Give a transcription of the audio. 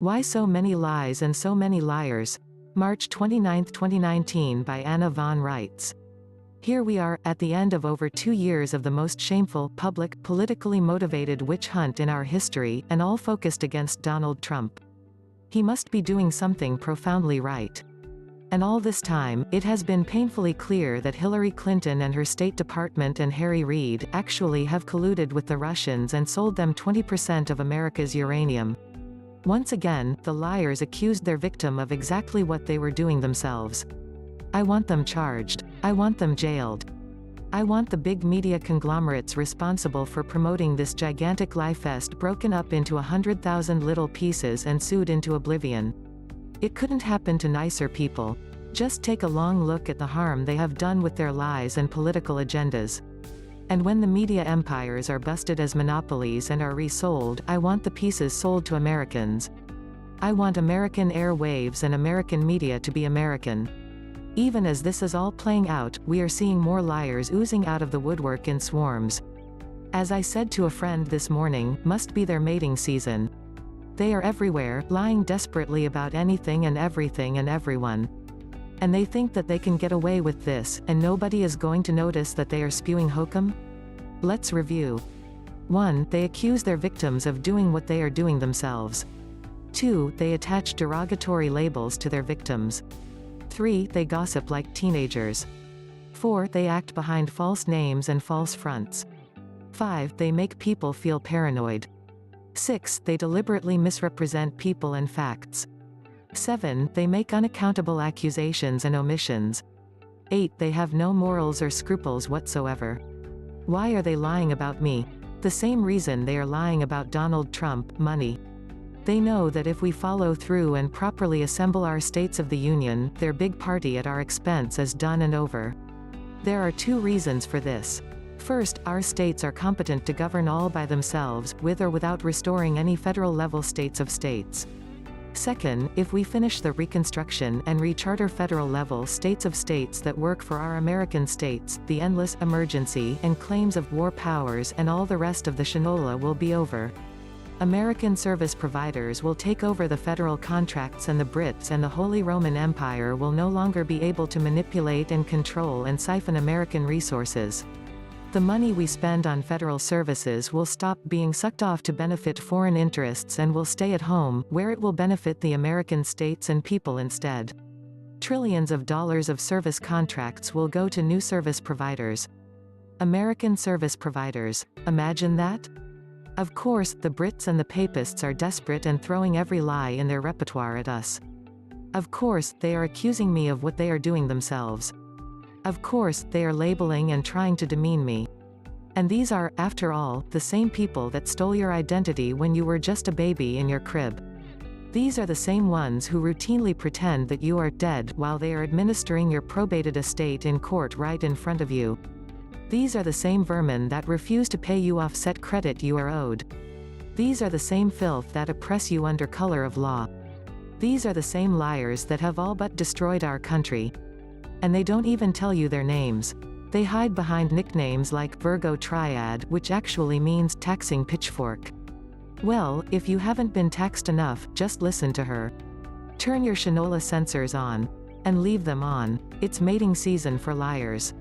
Why So Many Lies and So Many Liars? March 29, 2019 by Anna von Reitz. Here we are, at the end of over 2 years of the most shameful, public, politically motivated witch hunt in our history, and all focused against Donald Trump. He must be doing something profoundly right. And all this time, it has been painfully clear that Hillary Clinton and her State Department and Harry Reid actually have colluded with the Russians and sold them 20% of America's uranium. Once again, the liars accused their victim of exactly what they were doing themselves. I want them charged. I want them jailed. I want the big media conglomerates responsible for promoting this gigantic lie fest broken up into 100,000 little pieces and sued into oblivion. It couldn't happen to nicer people. Just take a long look at the harm they have done with their lies and political agendas. And when the media empires are busted as monopolies and are resold, I want the pieces sold to Americans. I want American airwaves and American media to be American. Even as this is all playing out, we are seeing more liars oozing out of the woodwork in swarms. As I said to a friend this morning, must be their mating season. They are everywhere, lying desperately about anything and everything and everyone. And they think that they can get away with this, and nobody is going to notice that they are spewing hokum? Let's review. 1. They accuse their victims of doing what they are doing themselves. 2. They attach derogatory labels to their victims. 3. They gossip like teenagers. 4. They act behind false names and false fronts. 5. They make people feel paranoid. 6. They deliberately misrepresent people and facts. 7. They make unaccountable accusations and omissions. 8. They have no morals or scruples whatsoever. Why are they lying about me? The same reason they are lying about Donald Trump: money. They know that if we follow through and properly assemble our states of the Union, their big party at our expense is done and over. There are 2 reasons for this. First, our states are competent to govern all by themselves, with or without restoring any federal-level states of states. Second, if we finish the Reconstruction and recharter federal-level states of states that work for our American states, the endless emergency and claims of war powers and all the rest of the shinola will be over. American service providers will take over the federal contracts, and the Brits and the Holy Roman Empire will no longer be able to manipulate and control and siphon American resources. The money we spend on federal services will stop being sucked off to benefit foreign interests and will stay at home, where it will benefit the American states and people instead. Trillions of dollars of service contracts will go to new service providers. American service providers. Imagine that? Of course, the Brits and the Papists are desperate and throwing every lie in their repertoire at us. Of course, they are accusing me of what they are doing themselves. Of course, they are labeling and trying to demean me. And these are, after all, the same people that stole your identity when you were just a baby in your crib. These are the same ones who routinely pretend that you are dead while they are administering your probated estate in court right in front of you. These are the same vermin that refuse to pay you offset credit you are owed. These are the same filth that oppress you under color of law. These are the same liars that have all but destroyed our country. And they don't even tell you their names. They hide behind nicknames like Virgo Triad, which actually means taxing pitchfork. Well, if you haven't been taxed enough, just listen to her. Turn your shinola sensors on. And leave them on. It's mating season for liars.